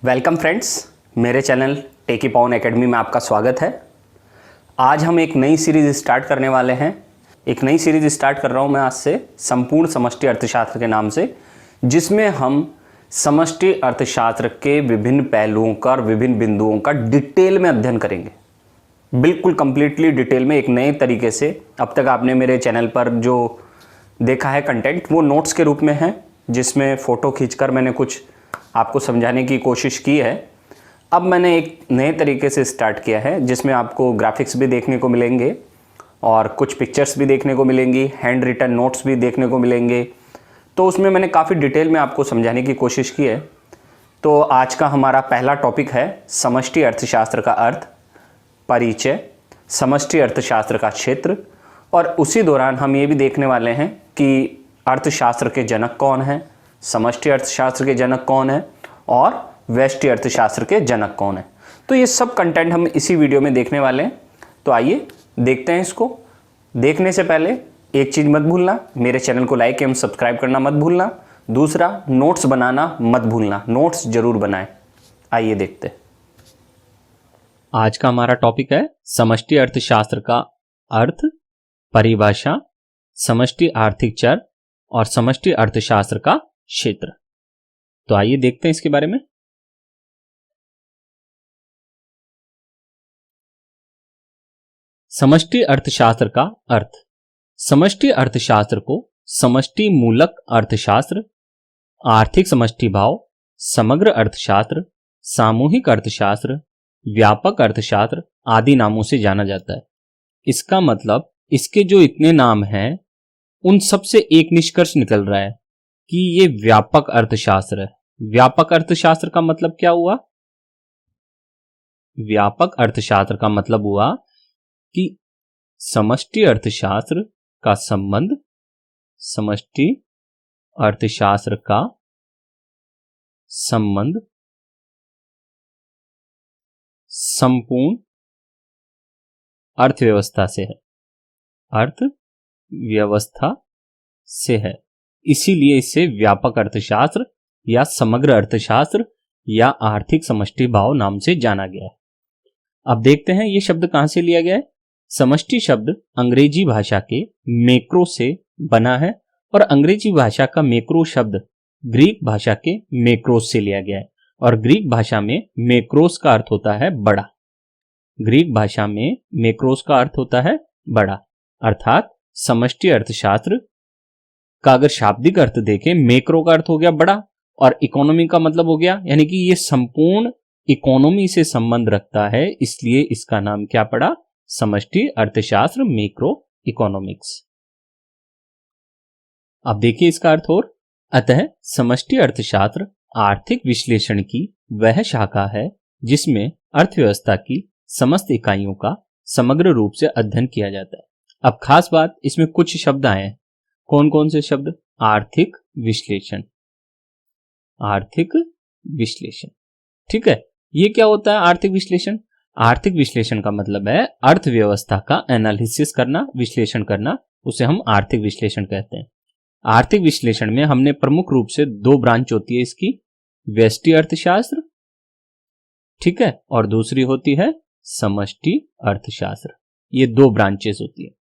Welcome friends, मेरे channel टेकी पावन academy में आपका स्वागत है। आज हम एक नई सीरीज़ स्टार्ट करने वाले हैं। एक नई सीरीज़ स्टार्ट कर रहा हूं मैं आज से संपूर्ण समष्टि अर्थशास्त्र के नाम से, जिसमें हम समष्टि अर्थशास्त्र के विभिन्न पहलुओं का और विभिन्न बिंदुओं का डिटेल में अध्ययन करेंगे। बिल्कुल कंप्लीटली डिटेल में, एक नए तरीके से। अब तक आपने मेरे चैनल पर जो देखा है कंटेंट वो नोट्स के रूप में है, जिसमें फ़ोटो खींचकर मैंने कुछ आपको समझाने की कोशिश की है। अब मैंने एक नए तरीके से स्टार्ट किया है, जिसमें आपको ग्राफिक्स भी देखने को मिलेंगे और कुछ पिक्चर्स भी देखने को मिलेंगी, हैंड रिटन नोट्स भी देखने को मिलेंगे। तो उसमें मैंने काफ़ी डिटेल में आपको समझाने की कोशिश की है। तो आज का हमारा पहला टॉपिक है समष्टि अर्थशास्त्र का अर्थ, परिचय, समष्टि अर्थशास्त्र का क्षेत्र, और उसी दौरान हम ये भी देखने वाले हैं कि अर्थशास्त्र के जनक कौन हैं, समष्टि अर्थशास्त्र के जनक कौन है और व्यष्टि अर्थशास्त्र के जनक कौन है। तो ये सब कंटेंट हम इसी वीडियो में देखने वाले हैं। तो आइए देखते हैं इसको। देखने से पहले एक चीज़ मत भूलना, मेरे चैनल को लाइक एवं सब्सक्राइब करना मत भूलना। दूसरा, नोट्स बनाना मत भूलना, नोट्स जरूर बनाएं। आइए देखते हैं। आज का हमारा टॉपिक है समष्टि अर्थशास्त्र का अर्थ, परिभाषा, समष्टि आर्थिक चर और समष्टि अर्थशास्त्र का क्षेत्र। तो आइए देखते हैं इसके बारे में। समष्टि अर्थशास्त्र का अर्थ। समष्टि अर्थशास्त्र को समष्टि मूलक अर्थशास्त्र, आर्थिक समष्टि भाव, समग्र अर्थशास्त्र, सामूहिक अर्थशास्त्र, व्यापक अर्थशास्त्र आदि नामों से जाना जाता है। इसका मतलब इसके जो इतने नाम हैं उन सब से एक निष्कर्ष निकल रहा है कि ये व्यापक अर्थशास्त्र है। व्यापक अर्थशास्त्र का मतलब क्या हुआ? व्यापक अर्थशास्त्र का मतलब हुआ कि समष्टि अर्थशास्त्र का संबंध, समष्टि अर्थशास्त्र का संबंध संपूर्ण अर्थव्यवस्था से है, अर्थव्यवस्था से है। इसीलिए इसे व्यापक अर्थशास्त्र या समग्र अर्थशास्त्र या आर्थिक समष्टि भाव नाम से जाना गया है। अब देखते हैं ये शब्द कहां से लिया गया है। समष्टि शब्द अंग्रेजी भाषा के मैक्रो से बना है और अंग्रेजी भाषा का मैक्रो शब्द ग्रीक भाषा के मैक्रोस से लिया गया है। और ग्रीक भाषा में मैक्रोस का अर्थ होता है बड़ा। ग्रीक भाषा में मैक्रोस का अर्थ होता है बड़ा, अर्थात समष्टि अर्थशास्त्र का अगर शाब्दिक अर्थ देखें, मैक्रो का अर्थ हो गया बड़ा और इकोनॉमी का मतलब हो गया, यानी कि ये संपूर्ण इकोनॉमी से संबंध रखता है, इसलिए इसका नाम क्या पड़ा? समष्टि अर्थशास्त्र, मैक्रो इकोनॉमिक्स। अब देखिए इसका अर्थ और। अतः समष्टि अर्थशास्त्र आर्थिक विश्लेषण की वह शाखा है जिसमें अर्थव्यवस्था की समस्त इकाइयों का समग्र रूप से अध्ययन किया जाता है। अब खास बात, इसमें कुछ शब्द आए हैं। कौन कौन से शब्द? आर्थिक विश्लेषण, आर्थिक विश्लेषण। ठीक है, ये क्या होता है आर्थिक विश्लेषण? आर्थिक विश्लेषण का मतलब है अर्थव्यवस्था का एनालिसिस करना, विश्लेषण करना, उसे हम आर्थिक विश्लेषण कहते हैं। आर्थिक विश्लेषण में हमने प्रमुख रूप से दो ब्रांच होती है इसकी, व्यष्टि अर्थशास्त्र, ठीक है, और दूसरी होती है समष्टि अर्थशास्त्र। ये दो ब्रांचेस होती है।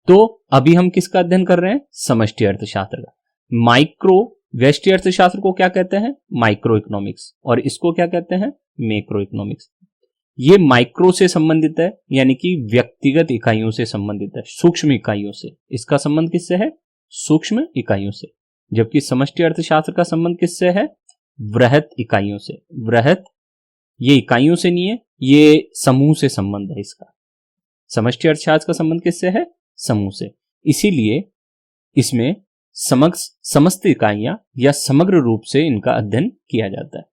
तो अभी हम किसका अध्ययन कर रहे हैं? समष्टि अर्थशास्त्र का। माइक्रो व्यष्टि अर्थशास्त्र को क्या कहते हैं? Micro economics. और इसको क्या कहते हैं? Macro economics. ये माइक्रो से संबंधित है, यानी कि व्यक्तिगत इकाइयों से संबंधित है, सूक्ष्म इकाइयों से। इसका संबंध किससे है? सूक्ष्म इकाइयों से। जबकि समष्टि अर्थशास्त्र का संबंध किससे है? वृहत इकाइयों से। वृहत ये इकाइयों से नहीं है, ये समूह से संबंध है इसका। समष्टि अर्थशास्त्र का संबंध किससे है? समूह से। इसीलिए इसमें समस्त इकाइयां या समग्र रूप से इनका अध्ययन किया जाता है।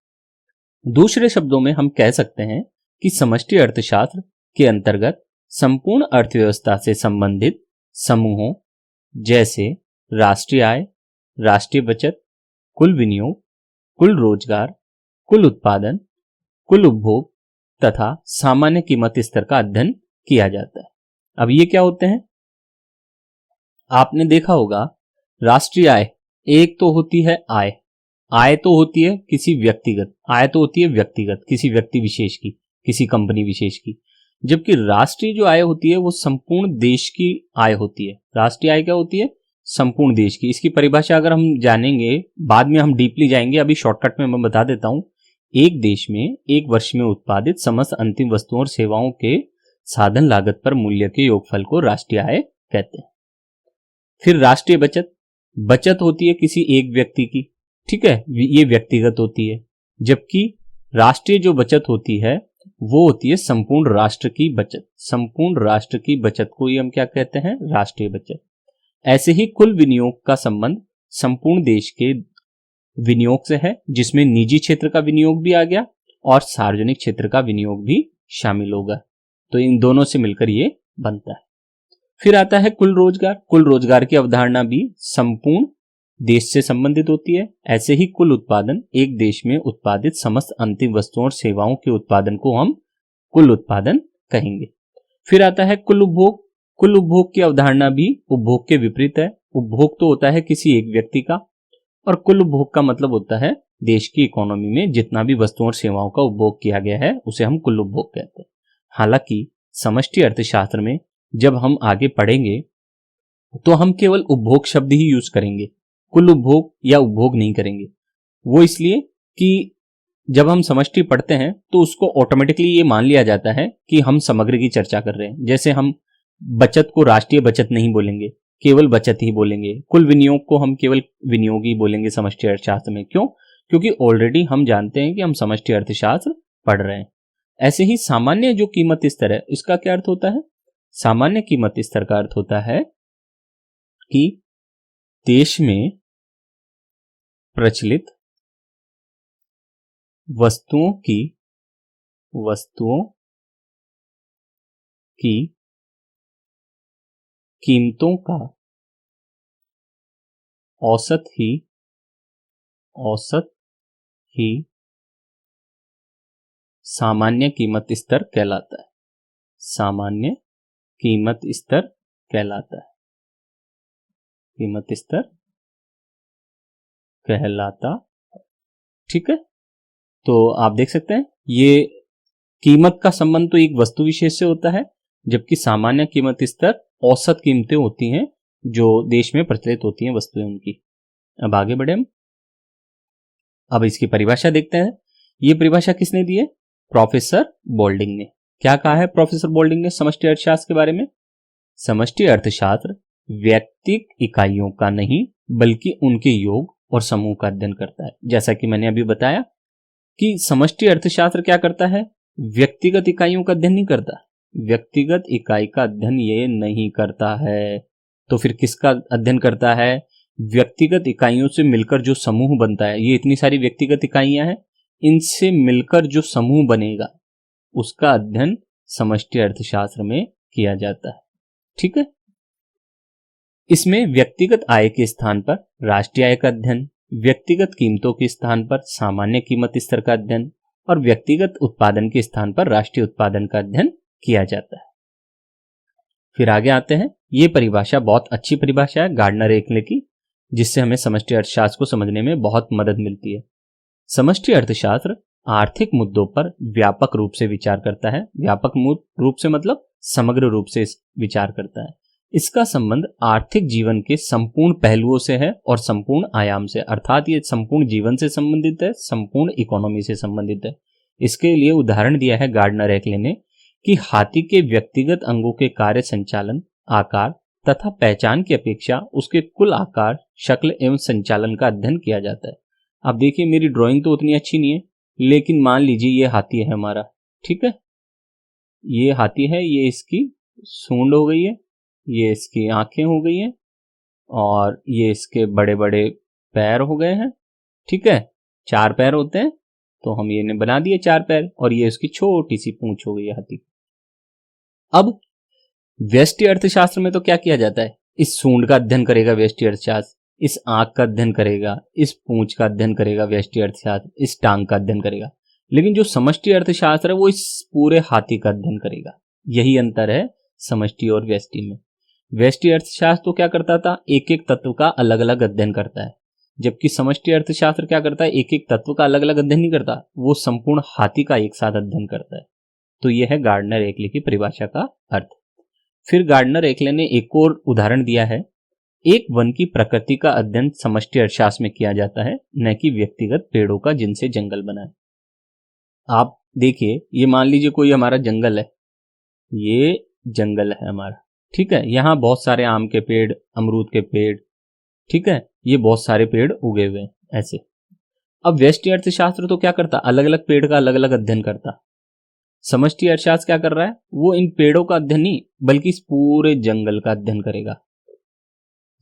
दूसरे शब्दों में हम कह सकते हैं कि समष्टि अर्थशास्त्र के अंतर्गत संपूर्ण अर्थव्यवस्था से संबंधित समूहों जैसे राष्ट्रीय आय, राष्ट्रीय बचत, कुल विनियोग, कुल रोजगार, कुल उत्पादन, कुल उपभोग तथा सामान्य कीमत स्तर का अध्ययन किया जाता है। अब ये क्या होते हैं? आपने देखा होगा राष्ट्रीय आय एक तो होती है आय, आय तो होती है किसी व्यक्तिगत, आय तो होती है व्यक्तिगत किसी व्यक्ति विशेष की, किसी कंपनी विशेष की, जबकि राष्ट्रीय जो आय होती है वो संपूर्ण देश की आय होती है। राष्ट्रीय आय क्या होती है? संपूर्ण देश की। इसकी परिभाषा अगर हम जानेंगे, बाद में हम डीपली जाएंगे, अभी शॉर्टकट में मैं बता देता हूं। एक देश में एक वर्ष में उत्पादित समस्त अंतिम वस्तुओं और सेवाओं के साधन लागत पर मूल्य के योगफल को राष्ट्रीय आय कहते हैं। फिर राष्ट्रीय बचत, बचत होती है किसी एक व्यक्ति की, ठीक है, ये व्यक्तिगत होती है, जबकि राष्ट्रीय जो बचत होती है वो होती है संपूर्ण राष्ट्र की बचत। संपूर्ण राष्ट्र की बचत को ही हम क्या कहते हैं? राष्ट्रीय बचत। ऐसे ही कुल विनियोग का संबंध संपूर्ण देश के विनियोग से है, जिसमें निजी क्षेत्र का विनियोग भी आ गया और सार्वजनिक क्षेत्र का विनियोग भी शामिल होगा। तो इन दोनों से मिलकर ये बनता है। फिर आता है कुल रोजगार। कुल रोजगार की अवधारणा भी संपूर्ण देश से संबंधित होती है। ऐसे ही कुल उत्पादन, एक देश में उत्पादित समस्त अंतिम वस्तुओं और सेवाओं के उत्पादन को हम कुल उत्पादन कहेंगे। फिर आता है कुल उपभोग। कुल उपभोग की अवधारणा भी उपभोग के विपरीत है। उपभोग तो होता है किसी एक व्यक्ति का, और कुल उपभोग का मतलब होता है देश की इकोनॉमी में जितना भी वस्तुओं और सेवाओं का उपभोग किया गया है उसे हम कुल उपभोग कहते हैं। हालांकि समष्टि अर्थशास्त्र में जब हम आगे पढ़ेंगे तो हम केवल उपभोग शब्द ही यूज करेंगे, कुल उपभोग या उपभोग नहीं करेंगे। वो इसलिए कि जब हम समष्टि पढ़ते हैं तो उसको ऑटोमेटिकली ये मान लिया जाता है कि हम समग्र की चर्चा कर रहे हैं। जैसे हम बचत को राष्ट्रीय बचत नहीं बोलेंगे, केवल बचत ही बोलेंगे। कुल विनियोग को हम केवल विनियोग ही बोलेंगे समष्टि अर्थशास्त्र में। क्यों? क्योंकि ऑलरेडी हम जानते हैं कि हम समष्टि अर्थशास्त्र पढ़ रहे हैं। ऐसे ही सामान्य जो कीमत स्तर है, इसका क्या अर्थ होता है? सामान्य कीमत स्तर का अर्थ होता है कि देश में प्रचलित वस्तुओं की कीमतों का औसत ही सामान्य कीमत स्तर कहलाता है। सामान्य कीमत स्तर कहलाता है। कीमत स्तर कहलाता, ठीक है। तो आप देख सकते हैं ये कीमत का संबंध तो एक वस्तु विशेष से होता है, जबकि सामान्य कीमत स्तर औसत कीमतें होती हैं जो देश में प्रचलित होती हैं वस्तुएं उनकी। अब आगे बढ़े हम, अब इसकी परिभाषा देखते हैं। ये परिभाषा किसने दी है? प्रोफेसर बोल्डिंग ने। क्या कहा है प्रोफेसर बोल्डिंग ने समष्टि अर्थशास्त्र के बारे में? समष्टि अर्थशास्त्र व्यक्तिक इकाइयों का नहीं बल्कि उनके योग और समूह का अध्ययन करता है। जैसा कि मैंने अभी बताया कि समष्टि अर्थशास्त्र क्या करता है? व्यक्तिगत इकाइयों का अध्ययन नहीं करता। व्यक्तिगत इकाई का अध्ययन ये नहीं करता है। तो फिर किसका अध्ययन करता है? व्यक्तिगत इकाइयों से मिलकर जो समूह बनता है, ये इतनी सारी व्यक्तिगत इकाइयां हैं, इनसे मिलकर जो समूह बनेगा उसका अध्ययन समष्टि अर्थशास्त्र में किया जाता है, ठीक है। इसमें व्यक्तिगत आय के स्थान पर राष्ट्रीय आय का अध्ययन, व्यक्तिगत कीमतों के स्थान पर सामान्य कीमत स्तर का अध्ययन और व्यक्तिगत उत्पादन के स्थान पर राष्ट्रीय उत्पादन का अध्ययन किया जाता है। फिर आगे आते हैं। ये परिभाषा बहुत अच्छी परिभाषा है गार्डनर एकले की, जिससे हमें समष्टि अर्थशास्त्र को समझने में बहुत मदद मिलती है। समष्टि अर्थशास्त्र आर्थिक मुद्दों पर व्यापक रूप से विचार करता है। व्यापक रूप से मतलब समग्र रूप से विचार करता है। इसका संबंध आर्थिक जीवन के संपूर्ण पहलुओं से है और संपूर्ण आयाम से, अर्थात ये संपूर्ण जीवन से संबंधित है, संपूर्ण इकोनॉमी से संबंधित है। इसके लिए उदाहरण दिया है गार्डनर एकले ने कि हाथी के व्यक्तिगत अंगों के कार्य संचालन, आकार तथा पहचान की अपेक्षा उसके कुल आकार, शक्ल एवं संचालन का अध्ययन किया जाता है। अब देखिए मेरी ड्राइंग तो उतनी अच्छी नहीं है, लेकिन मान लीजिए ये हाथी है हमारा, ठीक है। ये हाथी है, ये इसकी सूंड हो गई है, ये इसकी आंखें हो गई हैं और ये इसके बड़े बड़े पैर हो गए हैं, ठीक है। 4 पैर होते हैं तो हम ये बना दिए 4 पैर, और ये इसकी छोटी सी पूंछ हो गई है हाथी। अब व्यष्टि अर्थशास्त्र में तो क्या किया जाता है? इस सूंड का अध्ययन करेगा व्यष्टि अर्थशास्त्र, इस आंख का अध्ययन करेगा, इस पूंछ का अध्ययन करेगा व्यष्टि अर्थशास्त्र, इस टांग का अध्ययन करेगा। लेकिन जो समष्टि अर्थशास्त्र है वो इस पूरे हाथी का अध्ययन करेगा। यही अंतर है समष्टि और व्यष्टि में। व्यष्टि अर्थशास्त्र तो क्या करता था? एक एक तत्व का अलग अलग अध्ययन करता है, जबकि समष्टि अर्थशास्त्र क्या करता है, एक एक तत्व का अलग अलग अध्ययन नहीं करता, वो संपूर्ण हाथी का एक साथ अध्ययन करता है। तो यह है गार्डनर एकले की परिभाषा का अर्थ। फिर गार्डनर एकले ने एक और उदाहरण दिया है, एक वन की प्रकृति का अध्ययन समष्टि अर्थशास्त्र में किया जाता है, न कि व्यक्तिगत पेड़ों का जिनसे जंगल बना है। आप देखिए, ये मान लीजिए कोई हमारा जंगल है, ये जंगल है हमारा, ठीक है, यहां बहुत सारे आम के पेड़, अमरूद के पेड़, ठीक है, ये बहुत सारे पेड़ उगे हुए हैं ऐसे। अब व्यष्टि अर्थशास्त्र तो क्या करता, अलग अलग पेड़ का अलग अलग अध्ययन करता। समष्टि अर्थशास्त्र क्या कर रहा है, वो इन पेड़ों का अध्ययन नहीं बल्कि इस पूरे जंगल का अध्ययन करेगा।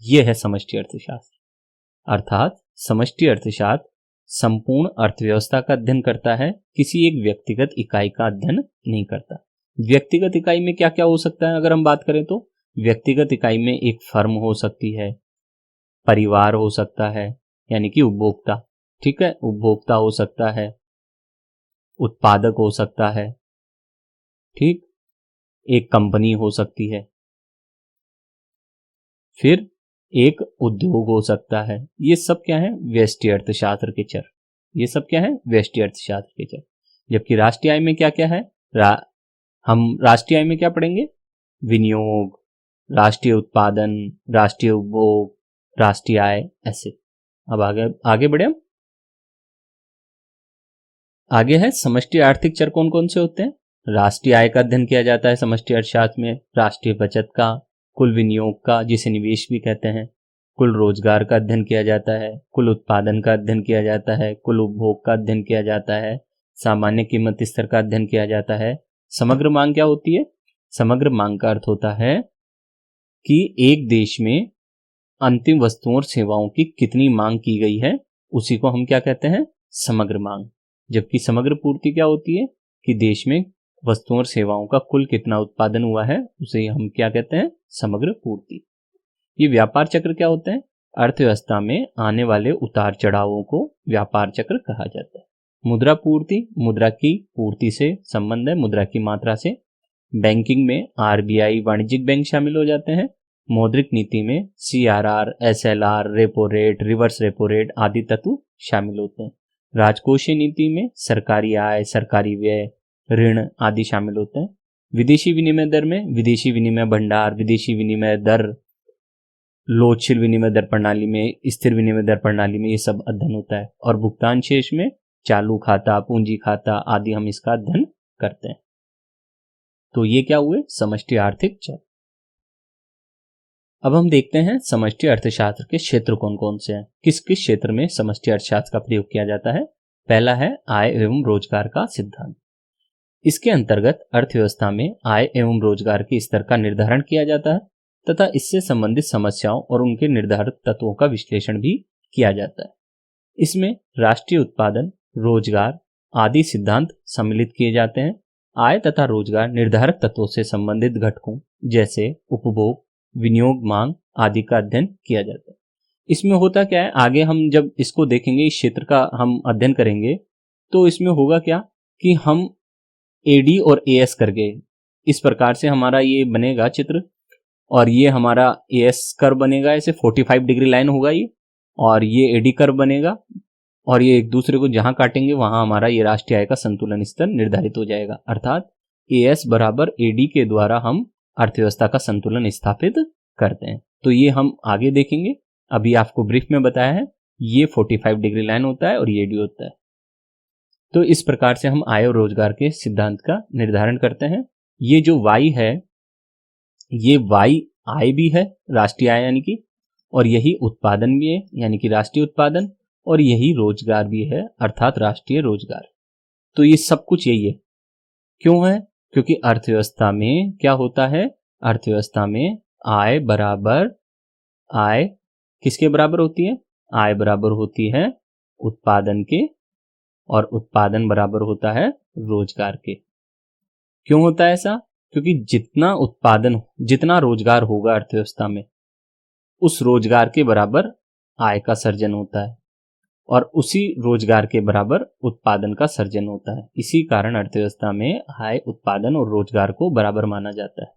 यह है समष्टि अर्थशास्त्र। अर्थात समष्टि अर्थशास्त्र संपूर्ण अर्थव्यवस्था का अध्ययन करता है, किसी एक व्यक्तिगत इकाई का अध्ययन नहीं करता। व्यक्तिगत इकाई में क्या क्या हो सकता है अगर हम बात करें तो, व्यक्तिगत इकाई में एक फर्म हो सकती है, परिवार हो सकता है यानी कि उपभोक्ता, ठीक है, उपभोक्ता हो सकता है, उत्पादक हो सकता है, ठीक, एक कंपनी हो सकती है, फिर एक उद्योग हो सकता है। ये सब क्या है, व्यष्टि अर्थशास्त्र के चर। ये सब क्या है, व्यष्टि अर्थशास्त्र के चर। जबकि राष्ट्रीय आय में क्या क्या है, हम राष्ट्रीय आय में क्या पढ़ेंगे, विनियोग, राष्ट्रीय उत्पादन, राष्ट्रीय उपभोग, राष्ट्रीय आय, ऐसे। अब आगे बढ़े हम। आगे है समष्टि आर्थिक चर कौन कौन से होते हैं। राष्ट्रीय आय का अध्ययन किया जाता है समष्टि अर्थशास्त्र में, राष्ट्रीय बचत का, कुल विनियोग का जिसे निवेश भी कहते हैं, कुल रोजगार का अध्ययन किया जाता है, कुल उत्पादन का अध्ययन किया जाता है, कुल उपभोग का अध्ययन किया जाता है, सामान्य कीमत स्तर का अध्ययन किया जाता है। समग्र मांग क्या होती है, समग्र मांग का अर्थ होता है कि एक देश में अंतिम वस्तुओं और सेवाओं की कितनी मांग की गई है, उसी को हम क्या कहते हैं, समग्र मांग। जबकि समग्र पूर्ति क्या होती है कि देश में वस्तुओं और सेवाओं का कुल कितना उत्पादन हुआ है, उसे हम क्या कहते हैं, समग्र पूर्ति। ये व्यापार चक्र क्या होते हैं, अर्थव्यवस्था में आने वाले उतार चढ़ावों को व्यापार चक्र कहा जाता है। मुद्रा पूर्ति, मुद्रा की पूर्ति से संबंध है, मुद्रा की मात्रा से। बैंकिंग में आरबीआई, वाणिज्यिक बैंक शामिल हो जाते हैं। मौद्रिक नीति में CRR, SLR, repo rate, reverse repo rate आदि तत्व शामिल होते हैं। राजकोषीय नीति में सरकारी आय, सरकारी व्यय, ऋण आदि शामिल होते हैं। विदेशी विनिमय दर में विदेशी विनिमय भंडार, विदेशी विनिमय दर, लोचशील विनिमय दर प्रणाली में, स्थिर विनिमय दर प्रणाली में, ये सब अध्ययन होता है। और भुगतान शेष में चालू खाता, पूंजी खाता आदि हम इसका अध्ययन करते हैं। तो ये क्या हुए, समष्टि आर्थिक चर। अब हम देखते हैं समष्टि अर्थशास्त्र के क्षेत्र कौन कौन से हैं, किस किस क्षेत्र में समष्टि अर्थशास्त्र का प्रयोग किया जाता है। पहला है आय एवं रोजगार का सिद्धांत। इसके अंतर्गत अर्थव्यवस्था में आय एवं रोजगार के स्तर का निर्धारण किया जाता है तथा इससे संबंधित समस्याओं और उनके निर्धारक तत्वों का विश्लेषण भी किया जाता है। इसमें राष्ट्रीय उत्पादन, रोजगार आदि सिद्धांत सम्मिलित किए जाते हैं। आय तथा रोजगार निर्धारक तत्वों से संबंधित घटकों जैसे उपभोग, विनियोग, मांग आदि का अध्ययन किया जाता है। इसमें होता क्या है, आगे हम जब इसको देखेंगे, इस क्षेत्र का हम अध्ययन करेंगे, तो इसमें होगा क्या कि हम एडी और एएस करके इस प्रकार से हमारा ये बनेगा चित्र, और ये हमारा एएस कर्व बनेगा, ऐसे 45 डिग्री लाइन होगा ये, और ये एडी कर्व बनेगा, और ये एक दूसरे को जहां काटेंगे वहां हमारा ये राष्ट्रीय आय का संतुलन स्तर निर्धारित हो जाएगा। अर्थात एएस बराबर एडी के द्वारा हम अर्थव्यवस्था का संतुलन स्थापित करते हैं। तो ये हम आगे देखेंगे, अभी आपको ब्रीफ में बताया है, ये 45 डिग्री लाइन होता है और ये एडी होता है। तो इस प्रकार से हम आय और रोजगार के सिद्धांत का निर्धारण करते हैं। ये जो वाई है, ये वाई आय भी है, राष्ट्रीय आय यानी कि, और यही उत्पादन भी है यानी कि राष्ट्रीय उत्पादन, और यही रोजगार भी है अर्थात राष्ट्रीय रोजगार। तो ये सब कुछ यही है। क्यों है, क्योंकि अर्थव्यवस्था में क्या होता है, अर्थव्यवस्था में आय बराबर, आय किसके बराबर होती है, आय बराबर होती है उत्पादन के, और उत्पादन बराबर होता है रोजगार के। क्यों होता है ऐसा, क्योंकि जितना उत्पादन, जितना रोजगार होगा अर्थव्यवस्था में, उस रोजगार के बराबर आय का सर्जन होता है, और उसी रोजगार के बराबर उत्पादन का सर्जन होता है। इसी कारण अर्थव्यवस्था में आय, उत्पादन और रोजगार को बराबर माना जाता है।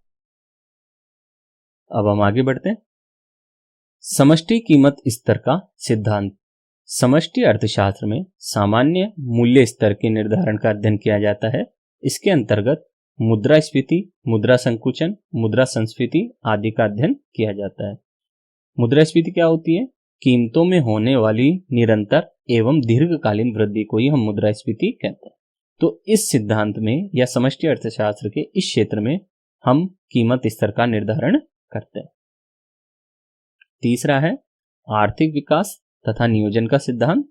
अब हम आगे बढ़ते हैं। समष्टि कीमत स्तर का सिद्धांत। समष्टि अर्थशास्त्र में सामान्य मूल्य स्तर के निर्धारण का अध्ययन किया जाता है। इसके अंतर्गत मुद्रास्फीति, मुद्रा संकुचन, मुद्रा संस्फीति आदि का अध्ययन किया जाता है। मुद्रास्फीति क्या होती है? कीमतों में होने वाली निरंतर एवं दीर्घकालीन वृद्धि को ही हम मुद्रास्फीति कहते हैं। तो इस सिद्धांत में या समष्टि अर्थशास्त्र के इस क्षेत्र में हम कीमत स्तर का निर्धारण करते हैं। तीसरा है आर्थिक विकास तथा नियोजन का सिद्धांत।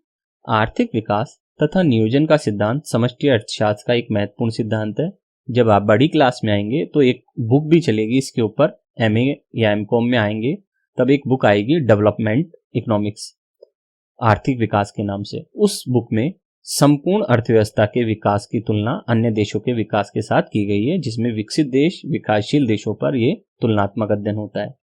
आर्थिक विकास तथा नियोजन का सिद्धांत समष्टि अर्थशास्त्र का एक महत्वपूर्ण सिद्धांत है। जब आप बड़ी क्लास में आएंगे तो एक बुक भी चलेगी इसके ऊपर, MA या MCOM में आएंगे तब एक बुक आएगी डेवलपमेंट इकोनॉमिक्स, आर्थिक विकास के नाम से। उस बुक में संपूर्ण अर्थव्यवस्था के विकास की तुलना अन्य देशों के विकास के साथ की गई है, जिसमें विकसित देश विकासशील देशों पर यह तुलनात्मक अध्ययन होता है।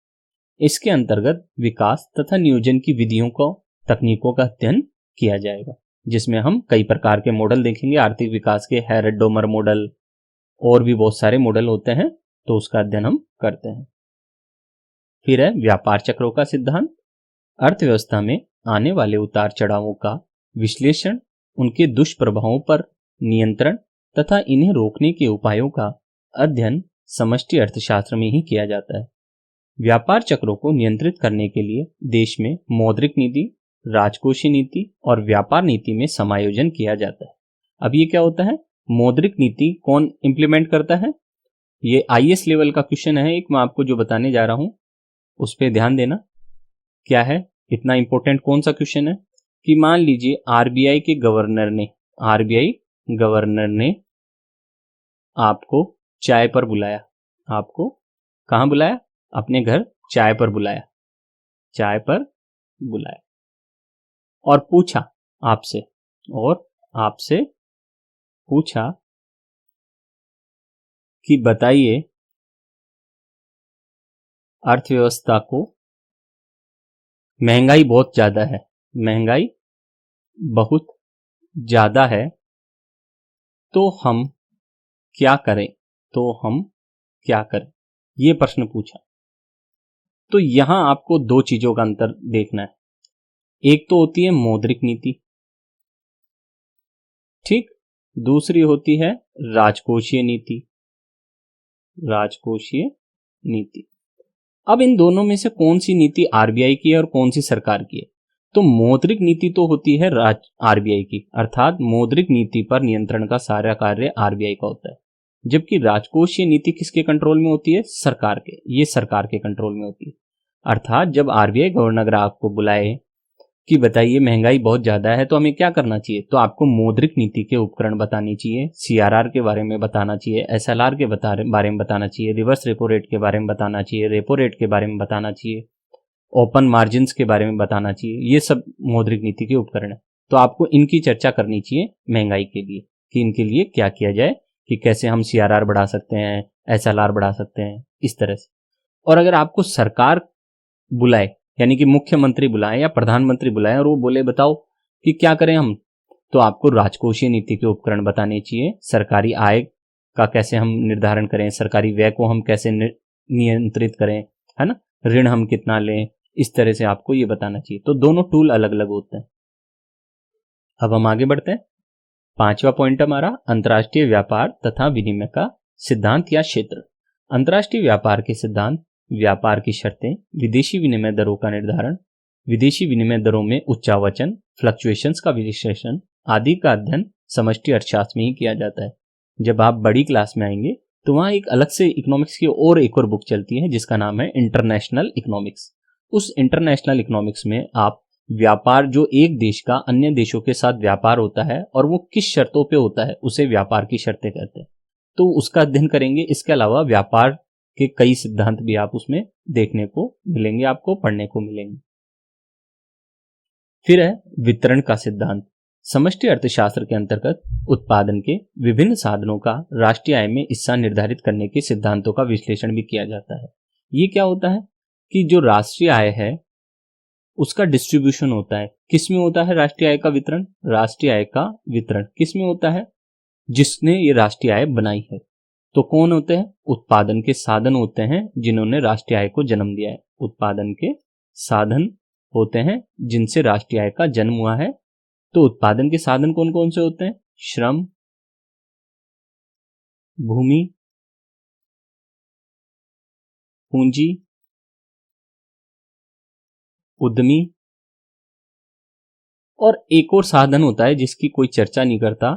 इसके अंतर्गत विकास तथा नियोजन की विधियों को, तकनीकों का अध्ययन किया जाएगा, जिसमें हम कई प्रकार के मॉडल देखेंगे। आर्थिक विकास के हैरड-डोमर मॉडल और भी बहुत सारे मॉडल होते हैं, तो उसका अध्ययन हम करते हैं। फिर है व्यापार चक्रों का सिद्धांत। अर्थव्यवस्था में आने वाले उतार चढ़ावों का विश्लेषण, उनके दुष्प्रभावों पर नियंत्रण तथा इन्हें रोकने के उपायों का अध्ययन समष्टि अर्थशास्त्र में ही किया जाता है। व्यापार चक्रों को नियंत्रित करने के लिए देश में मौद्रिक नीति, राजकोषीय नीति और व्यापार नीति में समायोजन किया जाता है। अब ये क्या होता है? मौद्रिक नीति कौन इंप्लीमेंट करता है? ये IAS लेवल का क्वेश्चन है एक, मैं आपको जो बताने जा रहा हूं उस पर ध्यान देना। क्या है इतना इंपॉर्टेंट कौन सा क्वेश्चन है कि मान लीजिए RBI के गवर्नर ने आपको चाय पर बुलाया। आपको कहां बुलाया? अपने घर चाय पर बुलाया और पूछा आपसे पूछा कि बताइए अर्थव्यवस्था को महंगाई बहुत ज्यादा है तो हम क्या करें? ये प्रश्न पूछा। तो यहां आपको दो चीजों का अंतर देखना है। एक तो होती है मौद्रिक नीति, ठीक, दूसरी होती है राजकोषीय नीति। अब इन दोनों में से कौन सी नीति RBI की है और कौन सी सरकार की है? तो मौद्रिक नीति तो होती है RBI की, अर्थात मौद्रिक नीति पर नियंत्रण का सारा कार्य RBI का होता है। जबकि राजकोषीय नीति किसके कंट्रोल में होती है? सरकार के। ये सरकार के कंट्रोल में होती है। अर्थात जब RBI गवर्नर आपको बुलाए कि बताइए महंगाई बहुत ज्यादा है तो हमें क्या करना चाहिए, तो आपको मौद्रिक नीति के उपकरण बताने चाहिए, CRR के बारे में बताना चाहिए, SLR के बारे में बताना चाहिए, रिवर्स रेपो रेट के बारे में बताना चाहिए, रेपो रेट के बारे में बताना चाहिए, ओपन मार्जिन्स के बारे में बताना चाहिए। ये सब मौद्रिक नीति के उपकरण है। तो आपको इनकी चर्चा करनी चाहिए महंगाई के लिए कि इनके लिए क्या किया जाए, कि कैसे हम CRR बढ़ा सकते हैं, SLR बढ़ा सकते हैं, इस तरह से। और अगर आपको सरकार बुलाए, यानी कि मुख्यमंत्री बुलाए या प्रधानमंत्री बुलाए और वो बोले बताओ कि क्या करें हम, तो आपको राजकोषीय नीति के उपकरण बताने चाहिए। सरकारी आय का कैसे हम निर्धारण करें, सरकारी व्यय को हम कैसे नियंत्रित करें, है ना, ऋण हम कितना लें, इस तरह से आपको ये बताना चाहिए। तो दोनों टूल अलग अलग होते हैं। अब हम आगे बढ़ते हैं। 5वां पॉइंट हमारा अंतर्राष्ट्रीय व्यापार तथा विनिमय का सिद्धांत या क्षेत्र। अंतर्राष्ट्रीय व्यापार के सिद्धांत, व्यापार की शर्तें, विदेशी विनिमय दरों का निर्धारण, विदेशी विनिमय दरों में उच्चावचन, फ्लक्चुएशंस का विश्लेषण आदि का अध्ययन समष्टि अर्थशास्त्र में ही किया जाता है। जब आप बड़ी क्लास में आएंगे तो वहां एक अलग से इकोनॉमिक्स की और एक और बुक चलती है जिसका नाम है इंटरनेशनल इकोनॉमिक्स। उस इंटरनेशनल इकोनॉमिक्स में आप व्यापार, जो एक देश का अन्य देशों के साथ व्यापार होता है और वो किस शर्तों पे होता है, उसे व्यापार की शर्तें कहते हैं, तो उसका अध्ययन करेंगे। इसके अलावा व्यापार के कई सिद्धांत भी आप उसमें देखने को मिलेंगे, आपको पढ़ने को मिलेंगे। फिर है वितरण का सिद्धांत। समष्टि अर्थशास्त्र के अंतर्गत उत्पादन के विभिन्न साधनों का राष्ट्रीय आय में हिस्सा निर्धारित करने के सिद्धांतों का विश्लेषण भी किया जाता है। ये क्या होता है कि जो राष्ट्रीय आय है उसका डिस्ट्रीब्यूशन होता है। किसमें होता है राष्ट्रीय आय का वितरण? राष्ट्रीय आय का वितरण किसमें होता है? जिसने ये राष्ट्रीय आय बनाई है। तो कौन होते हैं? उत्पादन के साधन होते हैं जिन्होंने राष्ट्रीय आय को जन्म दिया है। उत्पादन के साधन होते हैं जिनसे राष्ट्रीय आय का जन्म हुआ है। तो उत्पादन के साधन कौन कौन से होते हैं? श्रम, भूमि, पूंजी, उद्यमी, और एक और साधन होता है जिसकी कोई चर्चा नहीं करता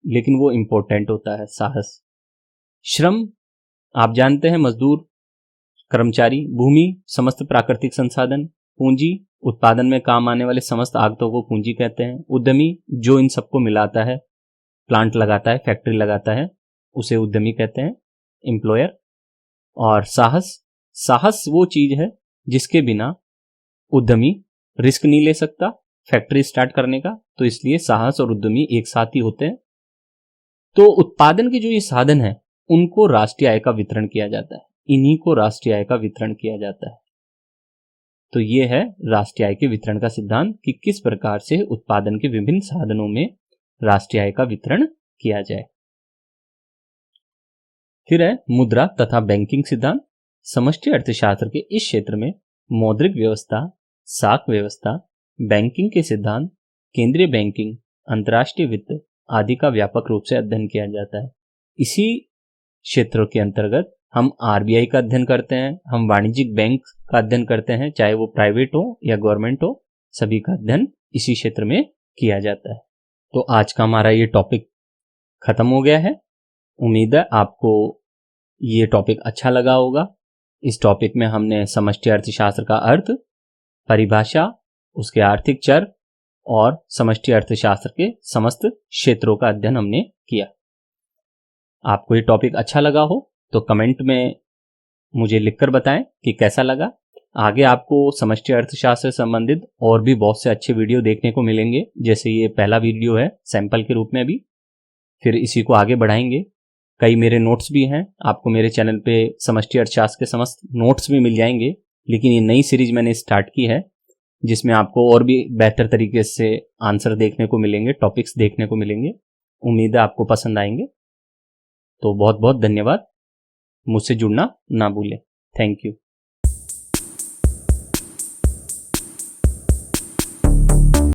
लेकिन वो इंपॉर्टेंट होता है, साहस। श्रम आप जानते हैं, मजदूर, कर्मचारी। भूमि समस्त प्राकृतिक संसाधन। पूंजी उत्पादन में काम आने वाले समस्त आगतों को पूंजी कहते हैं। उद्यमी जो इन सबको मिलाता है, प्लांट लगाता है, फैक्ट्री लगाता है, उसे उद्यमी कहते हैं, एम्प्लॉयर। और साहस, साहस वो चीज है जिसके बिना उद्यमी रिस्क नहीं ले सकता फैक्ट्री स्टार्ट करने का, तो इसलिए साहस और उद्यमी एक साथ ही होते हैं। तो उत्पादन के जो ये साधन है उनको राष्ट्रीय आय का वितरण किया जाता है, इन्हीं को राष्ट्रीय आय का वितरण किया जाता है। तो ये है राष्ट्रीय आय के वितरण का सिद्धांत कि किस प्रकार से उत्पादन के विभिन्न साधनों में राष्ट्रीय आय का वितरण किया जाए। फिर है मुद्रा तथा बैंकिंग सिद्धांत। समष्टि अर्थशास्त्र के इस क्षेत्र में मौद्रिक व्यवस्था, साख व्यवस्था, बैंकिंग के सिद्धांत, केंद्रीय बैंकिंग, अंतर्राष्ट्रीय वित्त आदि का व्यापक रूप से अध्ययन किया जाता है। इसी क्षेत्रों के अंतर्गत हम आरबीआई का अध्ययन करते हैं, हम वाणिज्यिक बैंक का अध्ययन करते हैं, चाहे वो प्राइवेट हो या गवर्नमेंट हो, सभी का अध्ययन इसी क्षेत्र में किया जाता है। तो आज का हमारा ये टॉपिक खत्म हो गया है। उम्मीद है आपको ये टॉपिक अच्छा लगा होगा। इस टॉपिक में हमने समष्टि अर्थशास्त्र का अर्थ, परिभाषा, उसके आर्थिक चर और समष्टि अर्थशास्त्र के समस्त क्षेत्रों का अध्ययन हमने किया। आपको ये टॉपिक अच्छा लगा हो तो कमेंट में मुझे लिखकर बताएं कि कैसा लगा। आगे आपको समष्टि अर्थशास्त्र से संबंधित और भी बहुत से अच्छे वीडियो देखने को मिलेंगे, जैसे ये पहला वीडियो है सैंपल के रूप में अभी, फिर इसी को आगे बढ़ाएंगे। कई मेरे नोट्स भी हैं, आपको मेरे चैनल पे समष्टि अर्थशास्त्र के समस्त नोट्स भी मिल जाएंगे। लेकिन ये नई सीरीज मैंने स्टार्ट की है जिसमें आपको और भी बेहतर तरीके से आंसर देखने को मिलेंगे, टॉपिक्स देखने को मिलेंगे। उम्मीद है आपको पसंद आएंगे। तो बहुत बहुत धन्यवाद। मुझसे जुड़ना ना भूलें। Thank you.